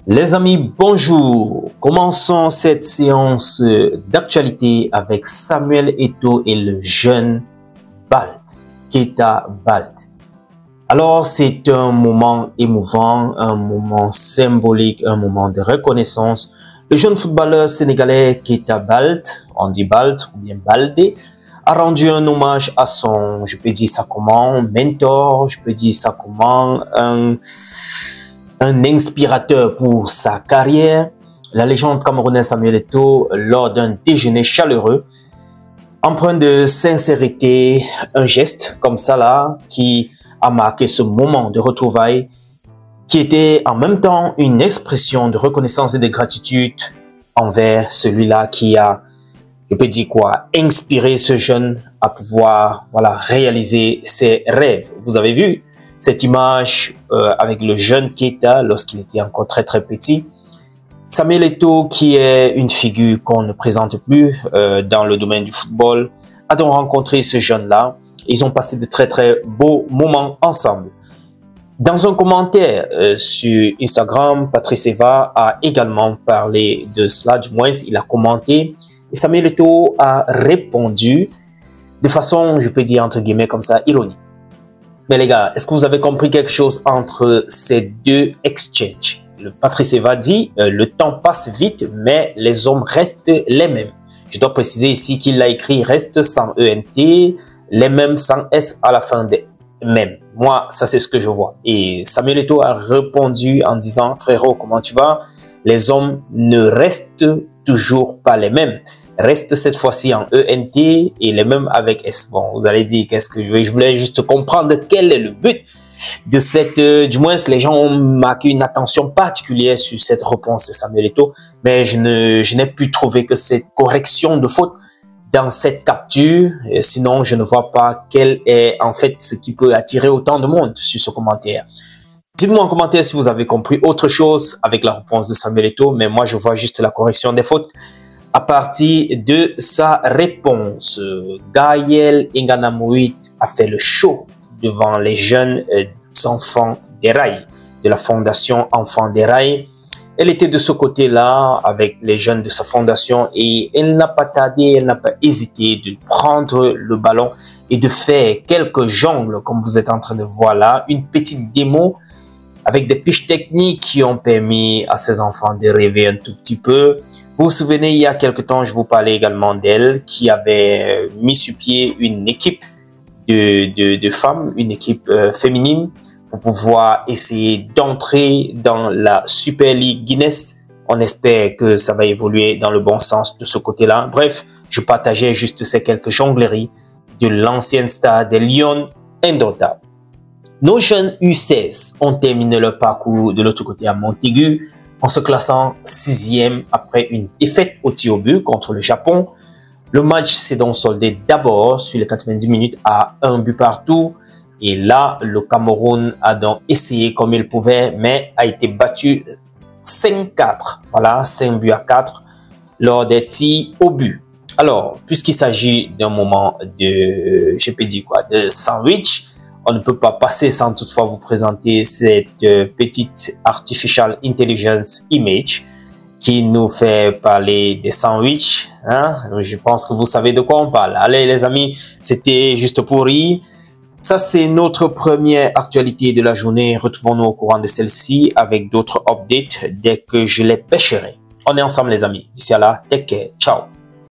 Les amis, bonjour. Commençons cette séance d'actualité avec Samuel Eto'o et le jeune Bald, Keita Bald. Alors, c'est un moment émouvant, un moment symbolique, un moment de reconnaissance. Le jeune footballeur sénégalais Keita Bald, on dit Bald ou bien Baldé, a rendu un hommage à son, je peux dire ça comment, mentor, je peux dire ça comment, un inspirateur pour sa carrière. La légende camerounaise Samuel Eto'o, lors d'un déjeuner chaleureux, empreint de sincérité, un geste comme ça là, qui a marqué ce moment de retrouvailles, qui était en même temps une expression de reconnaissance et de gratitude envers celui-là qui a, je peux dire quoi, inspiré ce jeune à pouvoir, voilà, réaliser ses rêves. Vous avez vu cette image avec le jeune Keita lorsqu'il était encore très petit. Samuel Eto'o, qui est une figure qu'on ne présente plus dans le domaine du football, a donc rencontré ce jeune-là. Ils ont passé de très beaux moments ensemble. Dans un commentaire sur Instagram, Patrice Evra a également parlé de cela, du moins il a commenté. Et Samuel Eto'o a répondu de façon, je peux dire entre guillemets comme ça, ironique. Mais les gars, est-ce que vous avez compris quelque chose entre ces deux exchanges? Le Patrice Evra dit, le temps passe vite, mais les hommes restent les mêmes. Je dois préciser ici qu'il a écrit reste sans ENT, les mêmes sans S à la fin des mêmes. Moi, ça c'est ce que je vois. Et Samuel Eto'o a répondu en disant, frérot, comment tu vas? Les hommes ne restent toujours pas les mêmes. Reste cette fois-ci en ENT et les mêmes avec S. Bon, vous allez dire qu'est-ce que je veux. Je voulais juste comprendre quel est le but de cette... du moins, les gens ont marqué une attention particulière sur cette réponse de Samuel Eto'o, mais je n'ai pu trouver que cette correction de faute dans cette capture. Et sinon, je ne vois pas quel est en fait ce qui peut attirer autant de monde sur ce commentaire. Dites-moi en commentaire si vous avez compris autre chose avec la réponse de Samuel Eto'o, mais moi, je vois juste la correction des fautes. À partir de sa réponse, Gaël Inganamoui a fait le show devant les jeunes enfants des rails de la fondation Enfants des rails. Elle était de ce côté-là avec les jeunes de sa fondation et elle n'a pas tardé, elle n'a pas hésité de prendre le ballon et de faire quelques jongles comme vous êtes en train de voir là, une petite démo avec des fiches techniques qui ont permis à ces enfants de rêver un tout petit peu. Vous vous souvenez, il y a quelque temps, je vous parlais également d'elle qui avait mis sur pied une équipe de femmes, une équipe féminine pour pouvoir essayer d'entrer dans la Super League Guinness. On espère que ça va évoluer dans le bon sens de ce côté-là. Bref, je partageais juste ces quelques jongleries de l'ancienne star des Lions indomptables. Nos jeunes U16 ont terminé leur parcours de l'autre côté à Montaigu en se classant 6e après une défaite au tir au but contre le Japon. Le match s'est donc soldé d'abord sur les 90 minutes à 1 but partout. Et là, le Cameroun a donc essayé comme il pouvait, mais a été battu 5-4. Voilà, 5 buts à 4 lors des tirs au but. Alors, puisqu'il s'agit d'un moment de, je peux dire quoi, de sandwich, on ne peut pas passer sans toutefois vous présenter cette petite Artificial Intelligence Image qui nous fait parler des sandwichs. Hein? Je pense que vous savez de quoi on parle. Allez les amis, c'était juste pour rire. Ça, c'est notre première actualité de la journée. Retrouvons-nous au courant de celle-ci avec d'autres updates dès que je les pêcherai. On est ensemble les amis. D'ici là, take care. Ciao.